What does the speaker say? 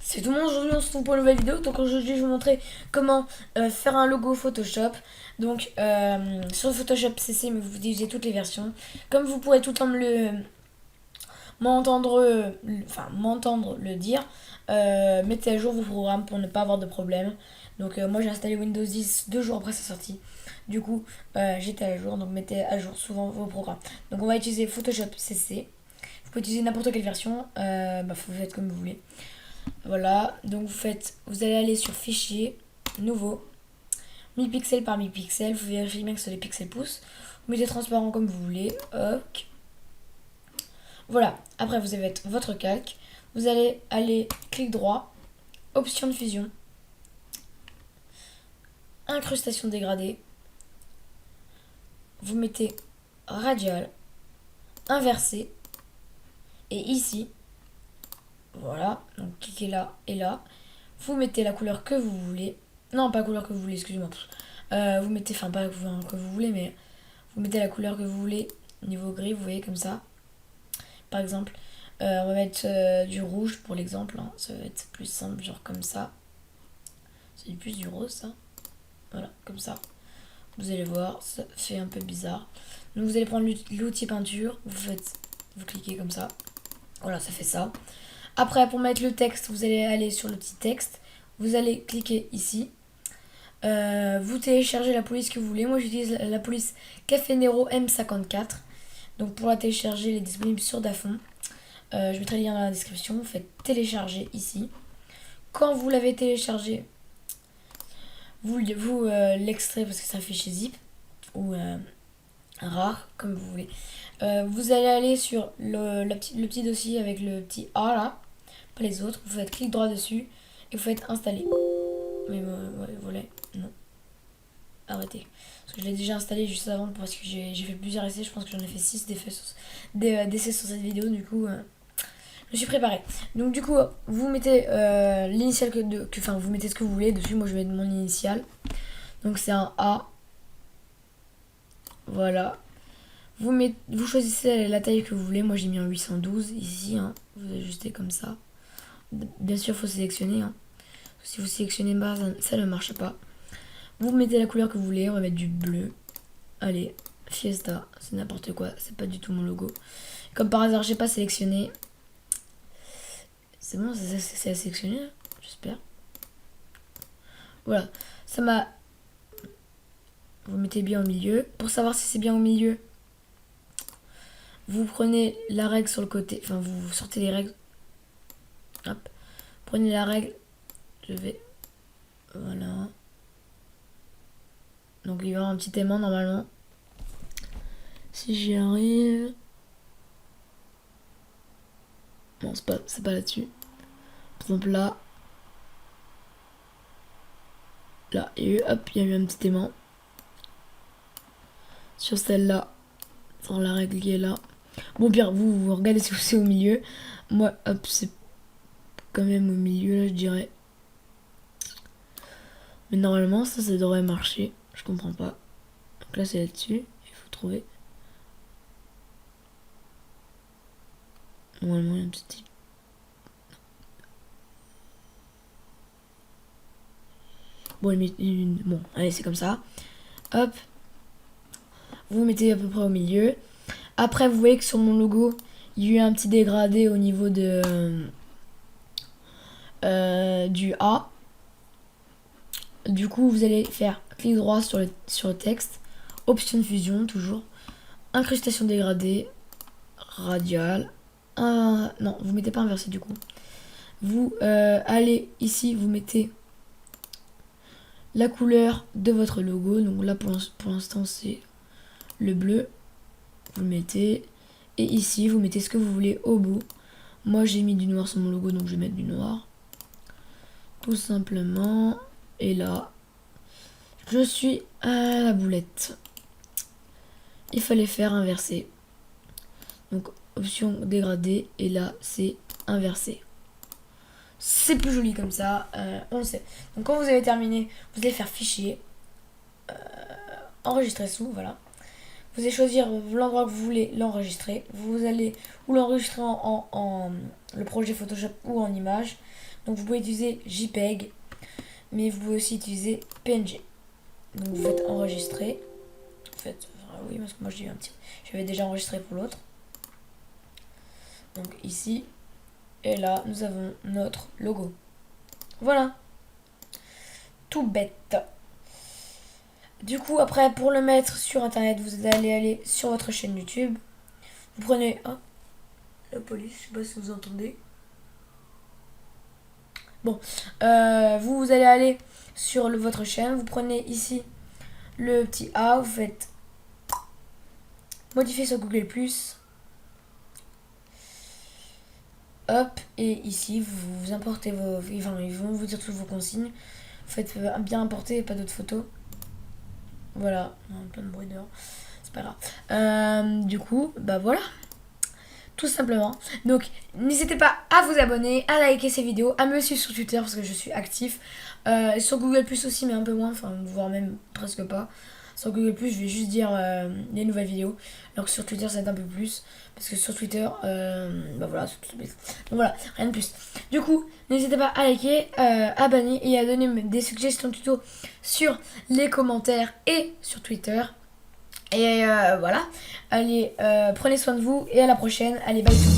C'est tout le monde, aujourd'hui on se retrouve pour une nouvelle vidéo. Donc aujourd'hui je vais vous montrer comment faire un logo Photoshop. Donc sur Photoshop CC, mais vous utilisez toutes les versions. Comme vous pourrez tout le temps m'entendre le dire, mettez à jour vos programmes pour ne pas avoir de problème. Donc moi j'ai installé Windows 10 2 jours après sa sortie. Du coup j'étais à jour, donc mettez à jour souvent vos programmes. Donc on va utiliser Photoshop CC. Vous pouvez utiliser n'importe quelle version, vous faites comme vous voulez. Voilà, donc vous allez aller sur fichier, nouveau, 1000 pixels par 1000 pixels, vous vérifiez bien que ce sont les pixels pouces, vous mettez transparent comme vous voulez, ok. Voilà, après vous avez votre calque, vous allez aller clic droit, option de fusion, incrustation dégradée, vous mettez radial, inversé, et ici, voilà, donc cliquez là et là. Vous mettez la couleur que vous voulez. Non, pas la couleur que vous voulez, excusez-moi. Vous mettez, enfin pas que vous voulez, mais vous mettez la couleur que vous voulez. Niveau gris, vous voyez comme ça. Par exemple, on va mettre du rouge pour l'exemple. Hein. Ça va être plus simple, genre comme ça. C'est plus du rose, ça. Voilà, comme ça. Vous allez voir, ça fait un peu bizarre. Donc vous allez prendre l'outil peinture. Vous cliquez comme ça. Voilà, ça fait ça. Après, pour mettre le texte, vous allez aller sur le petit texte. Vous allez cliquer ici. Vous téléchargez la police que vous voulez. Moi, j'utilise la police Café Nero M54. Donc, pour la télécharger, elle est disponible sur Dafont. Je mettrai le lien dans la description. Vous faites télécharger ici. Quand vous l'avez téléchargé, vous l'extrait parce que c'est un fichier zip ou rare, comme vous voulez. Vous allez aller sur le petit dossier avec le petit A là. Pas les autres, vous faites clic droit dessus et vous faites installer. Mais voilà, non. Arrêtez. Parce que je l'ai déjà installé juste avant parce que j'ai fait plusieurs essais. Je pense que j'en ai fait 6 d'essais sur cette vidéo. Du coup, je me suis préparé. Donc, du coup, vous mettez l'initiale vous mettez ce que vous voulez dessus. Moi, je vais mettre mon initiale. Donc, c'est un A. Voilà. Vous choisissez la taille que vous voulez. Moi, j'ai mis un 812 ici. Hein. Vous ajustez comme ça. Bien sûr, il faut sélectionner. Hein. Si vous sélectionnez pas, ça ne marche pas. Vous mettez la couleur que vous voulez. On va mettre du bleu. Allez, Fiesta. C'est n'importe quoi. C'est pas du tout mon logo. Comme par hasard, j'ai pas sélectionné. C'est bon, c'est à sélectionner, j'espère. Voilà. Ça m'a... Vous mettez bien au milieu. Pour savoir si c'est bien au milieu, vous prenez la règle sur le côté. Enfin, vous sortez les règles. Hop. Prenez la règle. Je vais... Voilà. Donc il y aura un petit aimant normalement. Si j'y arrive... Non, c'est pas là-dessus. Par exemple là. Là, et hop, il y a eu un petit aimant. Sur celle-là. Sans la règle qui est là. Bon, pire, vous regardez si c'est au milieu. Moi, hop, c'est quand même au milieu là, je dirais. Mais normalement, ça devrait marcher. Je comprends pas. Donc là, c'est là-dessus. Il faut trouver. Normalement, il y a un petit... Bon, allez, c'est comme ça. Hop. Vous mettez à peu près au milieu. Après, vous voyez que sur mon logo, il y a eu un petit dégradé au niveau de du A. Du coup, vous allez faire clic droit sur le texte. Option de fusion, toujours. Incrustation dégradée. Radial. Non, vous mettez pas inversé du coup. Vous allez ici, vous mettez la couleur de votre logo. Donc là, pour l'instant, c'est le bleu. Vous le mettez. Et ici, vous mettez ce que vous voulez au bout. Moi, j'ai mis du noir sur mon logo, donc je vais mettre du noir. Tout simplement. Et là, je suis à la boulette. Il fallait faire inverser. Donc, option dégradée. Et là, c'est inversé. C'est plus joli comme ça, on le sait. Donc quand vous avez terminé, vous allez faire fichier, enregistrer sous, voilà. Vous allez choisir l'endroit que vous voulez l'enregistrer. Vous allez ou l'enregistrer en le projet Photoshop ou en image. Donc vous pouvez utiliser JPEG, mais vous pouvez aussi utiliser PNG. Donc vous faites enregistrer. En fait, oui, parce que moi j'ai eu un petit. J'avais déjà enregistré pour l'autre. Donc ici et là, nous avons notre logo. Voilà. Tout bête. Du coup, après, pour le mettre sur internet, vous allez aller sur votre chaîne YouTube. Vous prenez. Oh, la police, je sais pas si vous entendez. Bon, vous allez aller sur votre chaîne. Vous prenez ici le petit A. Vous faites modifier sur Google. Hop, et ici, vous importez vos. Enfin, ils vont vous dire toutes vos consignes. Vous faites bien importer et pas d'autres photos. Voilà, plein de bruit dehors, c'est pas grave. Du coup, bah voilà, tout simplement. Donc, n'hésitez pas à vous abonner, à liker ces vidéos, à me suivre sur Twitter parce que je suis actif. Sur Google Plus aussi, mais un peu moins, enfin, voire même presque pas. Sur Google Plus, je vais juste dire les nouvelles vidéos. Alors que sur Twitter, ça va être un peu plus. Parce que sur Twitter, bah voilà, c'est tout. Donc voilà, rien de plus. Du coup, n'hésitez pas à liker, à bannir et à donner des suggestions de tutos sur les commentaires et sur Twitter. Et voilà, allez, prenez soin de vous et à la prochaine. Allez, bye tout le monde.